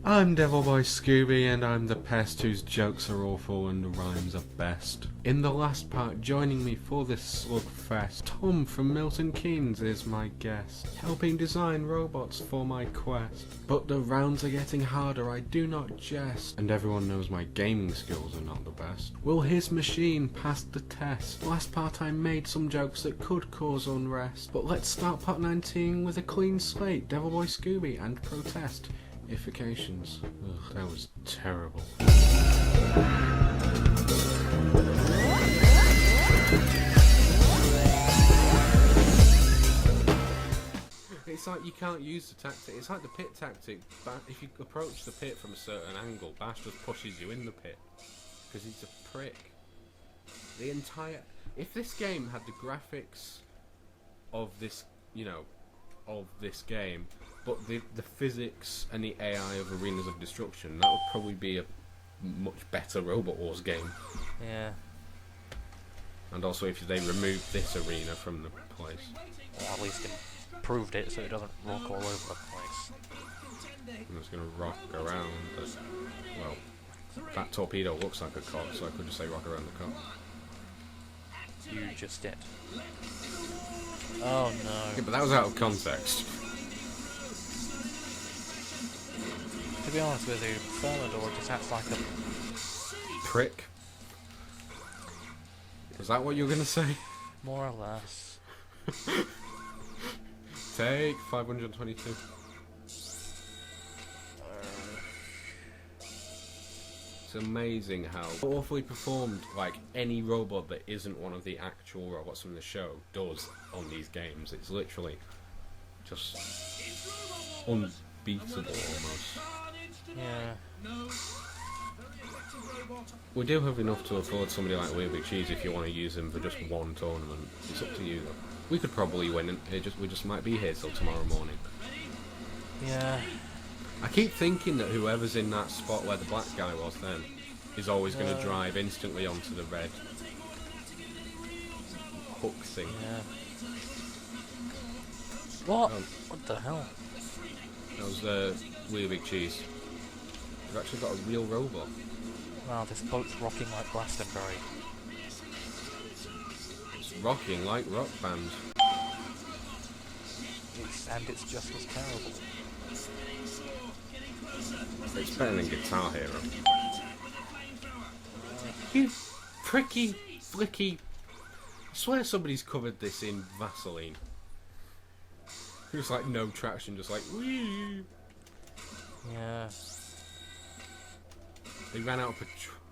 I'm DevilboyScooby and I'm the pest whose jokes are awful and the rhymes are best. In the last part, joining me for this slugfest, Tom from Milton Keynes is my guest, helping design robots for my quest. But the rounds are getting harder, I do not jest, and everyone knows my gaming skills are not the best. Will his machine pass the test? Last part I made some jokes that could cause unrest, but let's start part 19 with a clean slate, DevilboyScooby, and protest. Ifications. Ugh, that was terrible. It's like you can't use the tactic. It's like the pit tactic. But if you approach the pit from a certain angle, Bash just pushes you in the pit because he's a prick. The entire. If this game had the graphics of this, of this game, but the physics and the AI of Arenas of Destruction, that would probably be a much better Robot Wars game. Yeah. And also if they removed this arena from the place. Or at least improved it so it doesn't rock all over the place. I'm just going to rock around. Well, that torpedo looks like a cock, so I could just say rock around the cock. You just did. Oh no. Yeah, but that was out of context. To be honest with you, Thermidor just acts like a prick. Is that what you're gonna say? More or less. Take 522. It's amazing how awfully performed like any robot that isn't one of the actual robots from the show does on these games. It's literally just unbeatable almost. Yeah. We do have enough to afford somebody like Weird Big Cheese if you want to use him for just one tournament. It's up to you though. We could probably win and we just might be here till tomorrow morning. Yeah. I keep thinking that whoever's in that spot where the black guy was then is always going to drive instantly onto the red hook thing. Yeah. What? What the hell? That was Weird Big Cheese. We've actually got a real robot. Wow, this boat's rocking like Glastonbury. It's rocking like Rock Band. And it's just as terrible. It's better than Guitar Hero. You pricky, flicky. I swear somebody's covered this in Vaseline. It's like no traction, just like wee. Yeah. They ran out of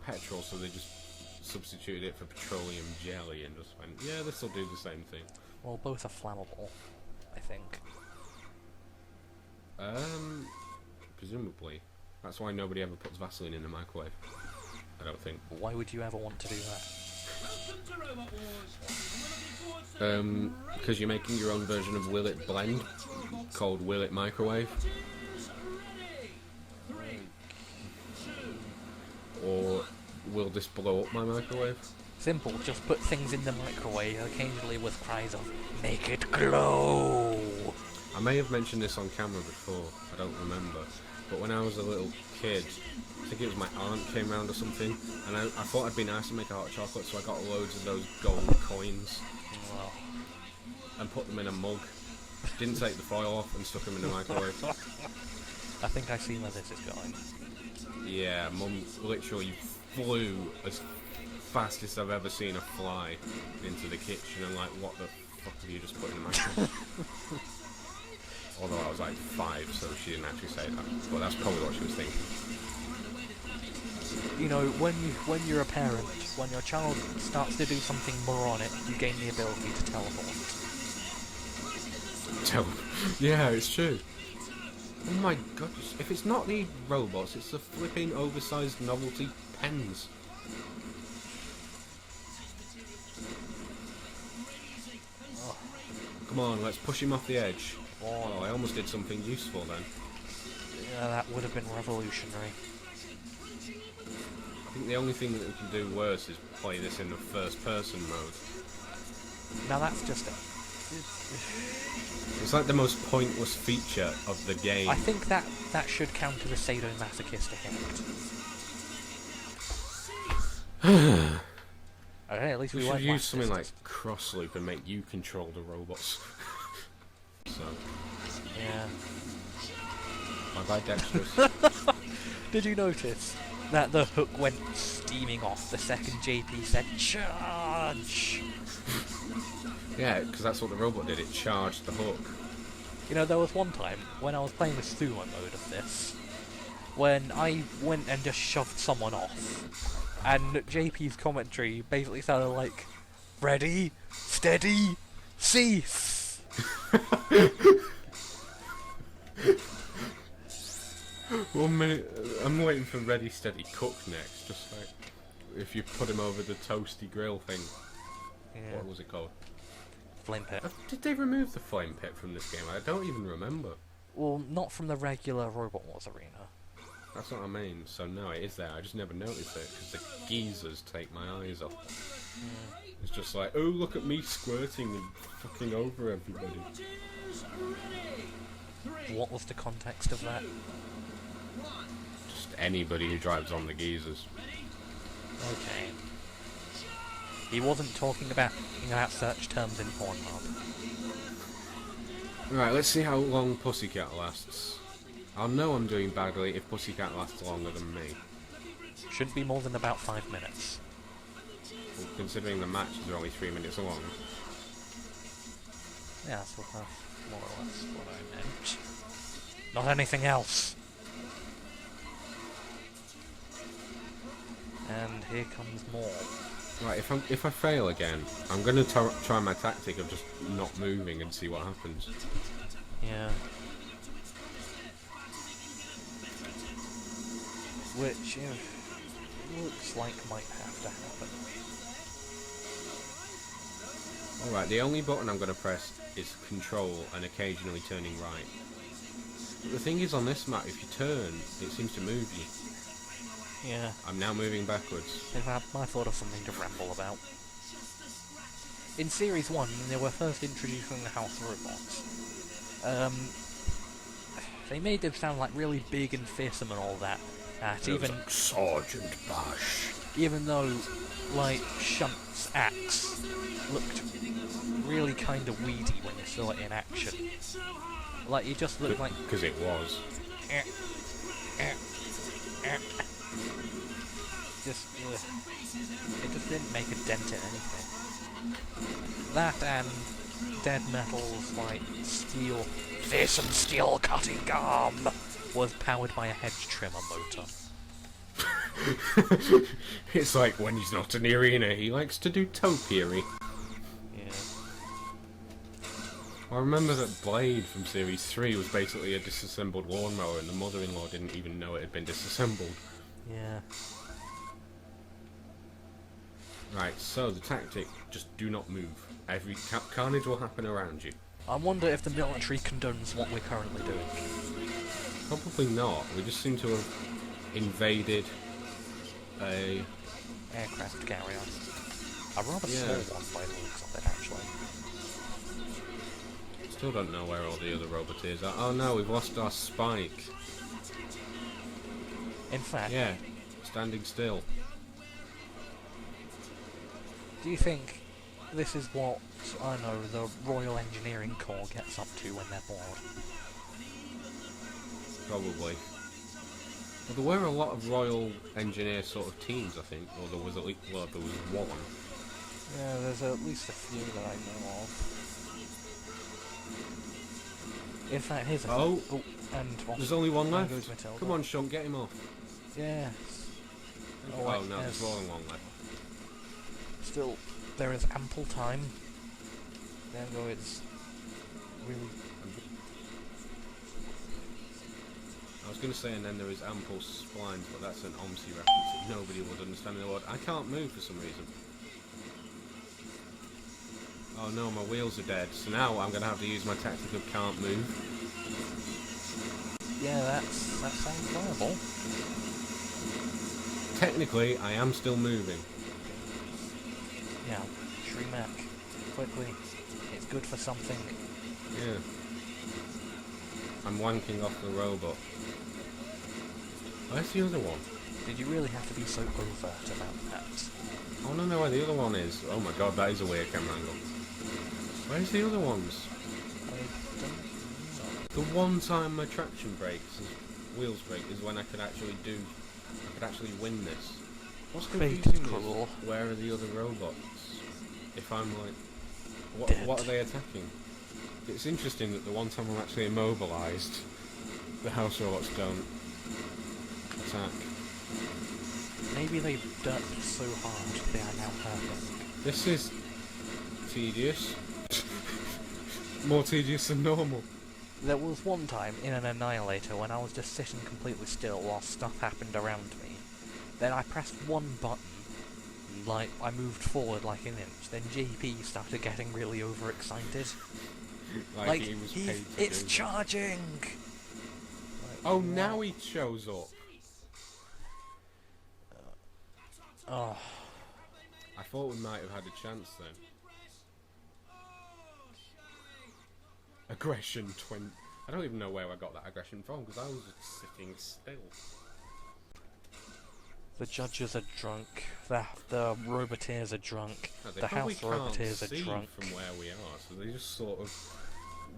petrol, so they just substituted it for petroleum jelly and just went, yeah, this will do the same thing. Well, both are flammable, I think. Presumably. That's why nobody ever puts Vaseline in the microwave. I don't think. Why would you ever want to do that? Because you're making your own version of Will It Blend, called Will It Microwave. Or will this blow up my microwave? Simple, just put things in the microwave, occasionally with cries of, make it glow! I may have mentioned this on camera before, I don't remember, but when I was a little kid, I think it was my aunt came round or something, and I thought it'd be nice to make a hot chocolate, so I got loads of those gold coins, Wow. and put them in a mug, didn't take the foil off, and stuck them in the microwave. I think I see where this is going. Yeah, Mum literally flew as fast as I've ever seen a fly into the kitchen, and like, what the fuck have you just put in the microwave? Although I was like 5, so she didn't actually say that, but that's probably what she was thinking. You know, when you're a parent, when your child starts to do something moronic, you gain the ability to teleport. Yeah, it's true. Oh my god, if it's not the robots, it's the flipping oversized novelty pens. Oh. Come on, let's push him off the edge. Oh, I almost did something useful then. Yeah, that would have been revolutionary. I think the only thing that we can do worse is play this in the first person mode. Now that's just It's like the most pointless feature of the game. I think that should count as a sadomasochistic act. Okay, at least we should weren't use something masochistas. like cross loop and make you control the robots. So, Yeah. bye dexterous. Did you notice that the hook went steaming off the second JP said charge? Yeah, because that's what the robot did. It charged the hook. You know, there was one time when I was playing the sumo mode of this, when I went and just shoved someone off, and JP's commentary basically sounded like, "Ready, steady, cease." One minute, I'm waiting for Ready Steady Cook next. Just like if you put him over the toasty grill thing. Yeah. What was it called? Flame pit. Did they remove the flame pit from this game? I don't even remember. Well, not from the regular Robot Wars arena. That's what I mean. So no, it is there. I just never noticed it because the geezers take my eyes off. It's just like, oh, look at me squirting and fucking over everybody. What was the context of that? Just anybody who drives on the geezers. Okay. He wasn't talking about search terms in Pornhub. Right, let's see how long Pussycat lasts. I'll know I'm doing badly if Pussycat lasts longer than me. Shouldn't be more than about 5 minutes. Well, considering the matches are only 3 minutes long. Yeah, that's more or less what I meant. Not anything else. And here comes more. Right, if I fail again, I'm gonna try my tactic of just not moving and see what happens. Yeah. Which, looks like might have to happen. Alright, the only button I'm gonna press is control and occasionally turning right. But the thing is, on this map, if you turn, it seems to move you. Yeah. I'm now moving backwards. In fact, I thought of something to ramble about. In Series 1, when they were first introducing the House Robots, they made them sound like really big and fearsome and all that. Even like Sergeant Bash. Even though, like, Shunt's axe looked really kind of weedy when you saw it in action. Like, it just looked like... Because it was. It just didn't make a dent in anything. That and Dead Metal's, like, fearsome steel cutting arm was powered by a hedge trimmer motor. It's like when he's not in the arena, he likes to do topiary. Yeah. I remember that Blade from Series 3 was basically a disassembled lawnmower and the mother-in-law didn't even know it had been disassembled. Yeah. Right, so the tactic, just do not move. Every carnage will happen around you. I wonder if the military condones what we're currently doing. Probably not. We just seem to have invaded a... aircraft carrier. A rather Yeah. small one by the looks of it, actually. Still don't know where all the other roboteers are. Oh no, we've lost our spike. In fact, Yeah, standing still. do you think this is what, I don't know, the Royal Engineering Corps gets up to when they're bored? Probably. Well, there were a lot of Royal Engineer sort of teams, I think. Or there was at least, well, there was one. Yeah, there's at least a few that I know of. In fact, here's a... Oh, and... Well, there's only one there left. goes Matilda. Come on, Sean, get him off. Yes. Oh, wait, no, there's more than one left. Still, there is ample time. There goes... Really... I was going to say, and then there is ample splines, but that's an OMSI reference that nobody would understand in the world. I can't move for some reason. Oh no, my wheels are dead. So now I'm going to have to use my tactic of can't move. Yeah, that sounds viable. Technically, I am still moving. Yeah, Shrimak, quickly. It's good for something. Yeah. I'm wanking off the robot. Where's the other one? Did you really have to be so overt about that? I want to know where the other one is. Oh my god, that is a weird camera angle. Where's the other ones? I don't know. The one time my traction breaks, wheels break, is when I could actually win this. What's confusing is, where are the other robots? If I'm like, what are they attacking? It's interesting that the one time I'm actually immobilised, the house robots don't attack. Maybe they derped so hard they are now hurting. This is tedious. More tedious than normal. There was one time in an Annihilator when I was just sitting completely still while stuff happened around me. Then I pressed one button, like I moved forward like an inch, then JP started getting really overexcited. Like he was paid to it's do charging! Oh, now he shows up. Oh. I thought we might have had a chance then. Aggression 20. I don't even know where I got that aggression from because I was just sitting still. The judges are drunk. The Roboteers are drunk. No, the House Roboteers are see drunk. From where we are, so they just sort of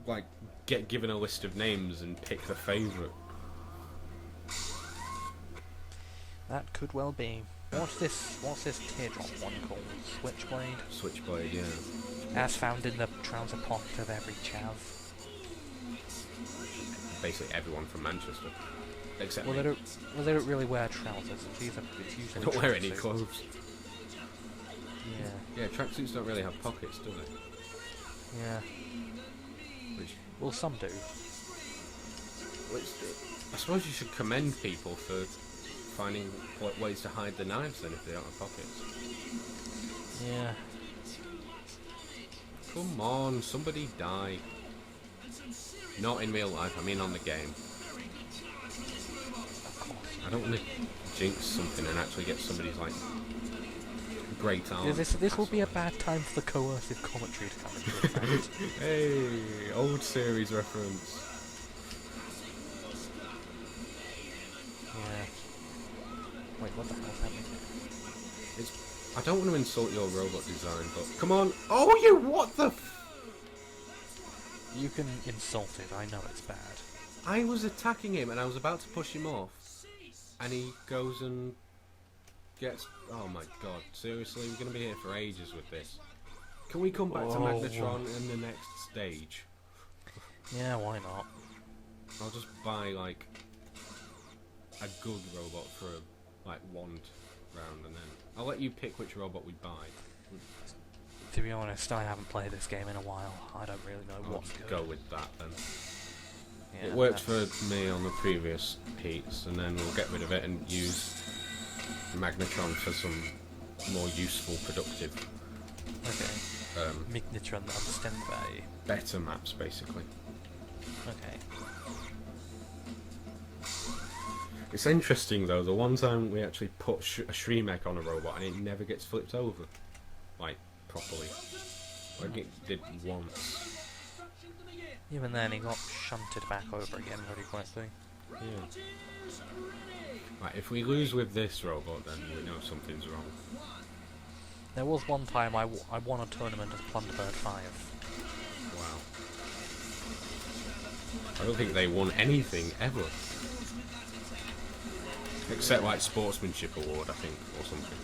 like get given a list of names and pick the favourite. That could well be. What's this teardrop one called? Switchblade? Switchblade, yeah. As found in the trouser pocket of every chav. Basically everyone from Manchester. Except well, me. they don't really wear trousers. It's usually they don't wear any clothes. Yeah. Yeah, tracksuits don't really have pockets, do they? Yeah. Well, some do. I suppose you should commend people for finding ways to hide the knives then if they don't have pockets. Yeah. Come on, somebody die. Not in real life, I mean on the game. I don't want to jinx something and actually get somebody's like great arm. Yeah, this will be a bad time for the coercive commentary to come into effect. Hey, old series reference. Yeah. Wait, what the hell's happening? I don't want to insult your robot design, but come on. Oh, you what the? You can insult it. I know it's bad. I was attacking him and I was about to push him off, and he goes and gets. Oh my god! Seriously, we're gonna be here for ages with this. Can we come back to Magnatron in the next stage? Yeah, why not? I'll just buy like a good robot for like one round, and then I'll let you pick which robot we buy. To be honest, I haven't played this game in a while. I don't really know what's good. Go with that then. Yeah, it worked for me on the previous heats, and then we'll get rid of it and use Magnatron for some more useful, productive. Okay. Magnatron understand by better maps, basically. Okay. It's interesting though. The one time we actually put a Shremek on a robot and it never gets flipped over, like properly. Like it did once. Even then, he got shunted back over again very quickly. Yeah. Right, if we lose with this robot, then we know something's wrong. There was one time I won a tournament as Plunderbird 5. Wow. I don't think they won anything ever. Except like Sportsmanship Award, I think, or something.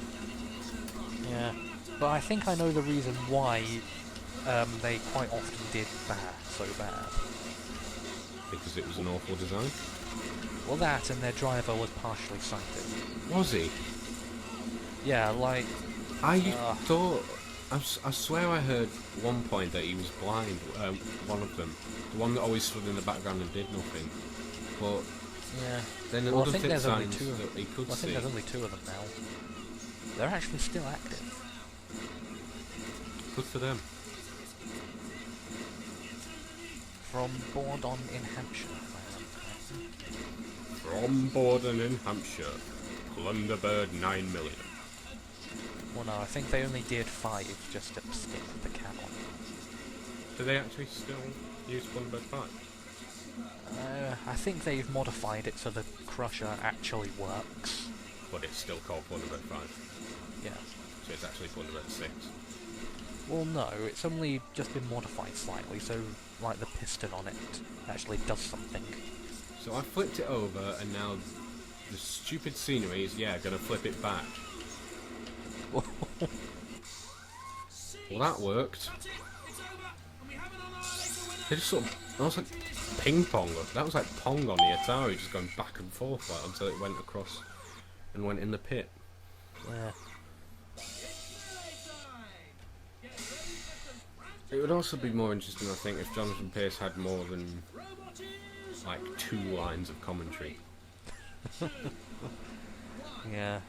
Yeah. But I think I know the reason why they quite often did so bad. Because it was an awful design? Well, that and their driver was partially sighted. Was he? Yeah, like... I thought... I swear I heard one point that he was blind, one of them. The one that always stood in the background and did nothing. But... Yeah. Then well, other I think there's only signs two of them. that he could I see. think there's only two of them now. They're actually still active. Good for them. From Bordon in Hampshire. From Borden in Hampshire, Plunderbird 9 million. Well, no, I think they only did 5 just to stick with the canon. Do they actually still use Thunderbird 5? I think they've modified it so the Crusher actually works. But it's still called Thunderbird 5. Yeah. So it's actually Thunderbird 6. Well, no, it's only just been modified slightly, so, like, the piston on it actually does something. So I flipped it over, and now the stupid scenery is, gonna flip it back. Well, that worked. They just sort of... That was like ping pong. That was like Pong on the Atari, just going back and forth like, until it went across and went in the pit. Yeah. It would also be more interesting, I think, if Jonathan Pierce had more than like 2 lines of commentary. Yeah.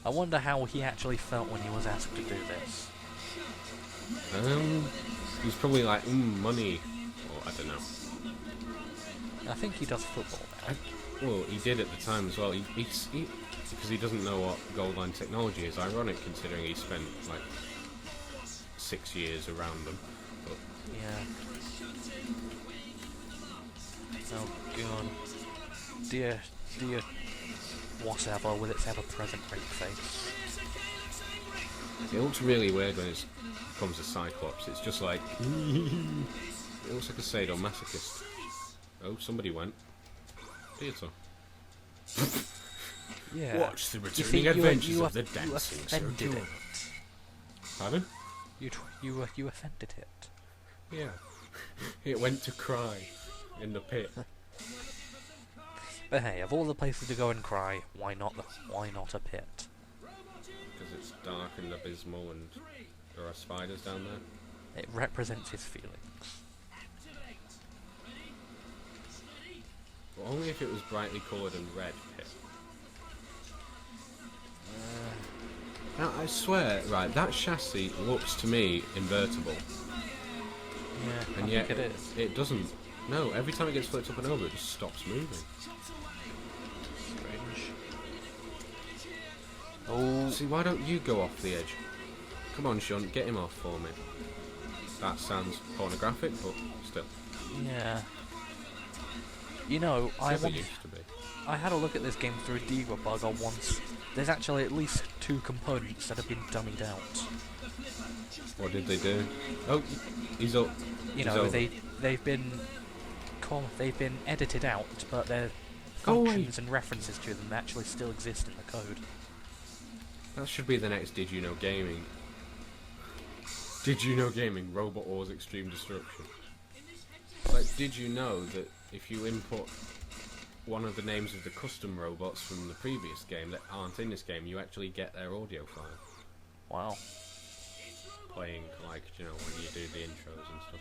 I wonder how he actually felt when he was asked to do this. He's probably like, money, or I don't know. I think he does football now. Well, he did at the time as well. Because he doesn't know what gold line technology is. Ironic, considering he spent like 6 years around them. But Yeah. Oh god. Dear whatever with its ever-present ring face. it looks really weird when it comes to Cyclops. It's just like... it looks like a sadomasochist. Oh, somebody went. Theatre. Yeah. Watch the You returning see, adventures you of the you dancing offended Sir it. Pardon? You offended it. Yeah. It went to cry in the pit. But hey, of all the places to go and cry, why not a pit? Because it's dark and abysmal and there are spiders down there. It represents his feelings. Well, only if it was brightly coloured and red pit. Now, I swear, right, that chassis looks to me invertible. Yeah, And I yet think it is. it doesn't. No, every time it gets flipped up and over, it just stops moving. Strange. Oh, See, why don't you go off the edge? Come on, Sean, get him off for me. That sounds pornographic, but still. yeah. You know, It's never used to be. I had a look at this game through Debugger once. There's actually at least 2 components that have been dummied out. What did they do? Oh, he's up. You He's know, over. they've been edited out, but their Go away. functions and references to them actually still exist in the code. That should be the next Did You Know Gaming. Did you know gaming? Robot Wars Extreme Destruction. Like, did you know that if you input one of the names of the custom robots from the previous game that aren't in this game, you actually get their audio file? Wow. Playing, like, you know, when you do the intros and stuff.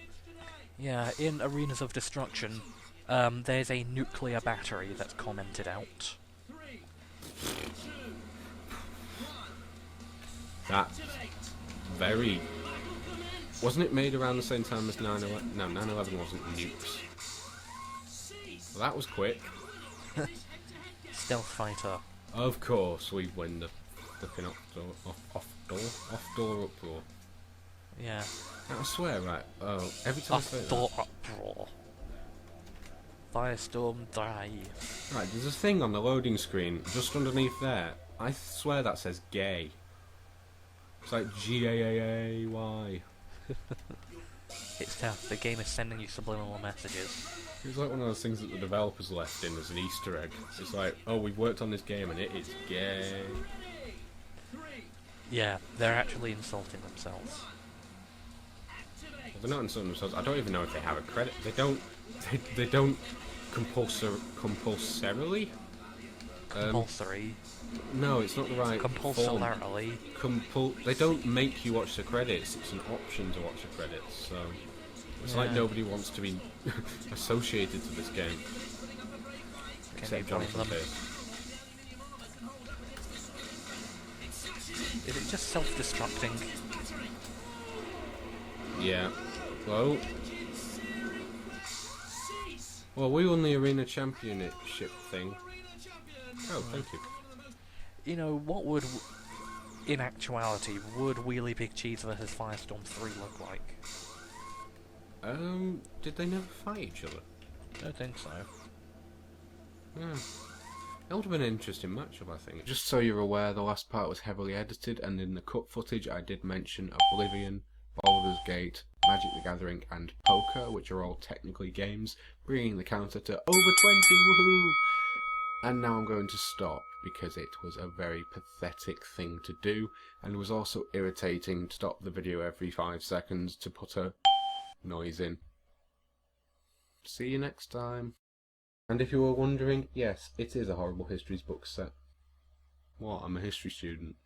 Yeah, in Arenas of Destruction, there's a nuclear battery that's commented out. That very... Wasn't it made around the same time as 9/11? No, 9/11 wasn't nukes. Well, that was quick. Stealth fighter. Of course, we win the flipping off-door uproar. Yeah. Now, I swear, right? Oh, every time I say that... Off-door uproar. Firestorm 3. Right, there's a thing on the loading screen just underneath there. I swear that says gay. It's like G-A-A-A-Y. It's tough. The game is sending you subliminal messages. It's like one of those things that the developers left in as an Easter egg. It's like, oh, we've worked on this game and it is gay. Yeah, they're actually insulting themselves. Well, they're not insulting themselves. I don't even know if they have a credit. They don't compulsorily. Compulsory. No, it's not the right form. Compulsorily. They don't make you watch the credits. It's an option to watch the credits. So it's like Yeah. nobody wants to be associated to this game. Can Except you blame Jonathan them? Pierce. Is it just self-destructing? Yeah. Well, we won the Arena Championship thing. Oh, thank you. You know, what would, in actuality, would Wheelie Big Cheese vs Firestorm 3 look like? Did they never fight each other? I don't think so. Yeah. It would have been an interesting matchup, I think. Just so you're aware, the last part was heavily edited, and in the cut footage I did mention Oblivion, Baldur's Gate, Magic the Gathering, and Poker, which are all technically games, bringing the counter to over 20, woohoo! And now I'm going to stop, because it was a very pathetic thing to do, and it was also irritating to stop the video every 5 seconds to put a noise in. See you next time. And if you were wondering, yes, it is a Horrible Histories book set. What? I'm a history student.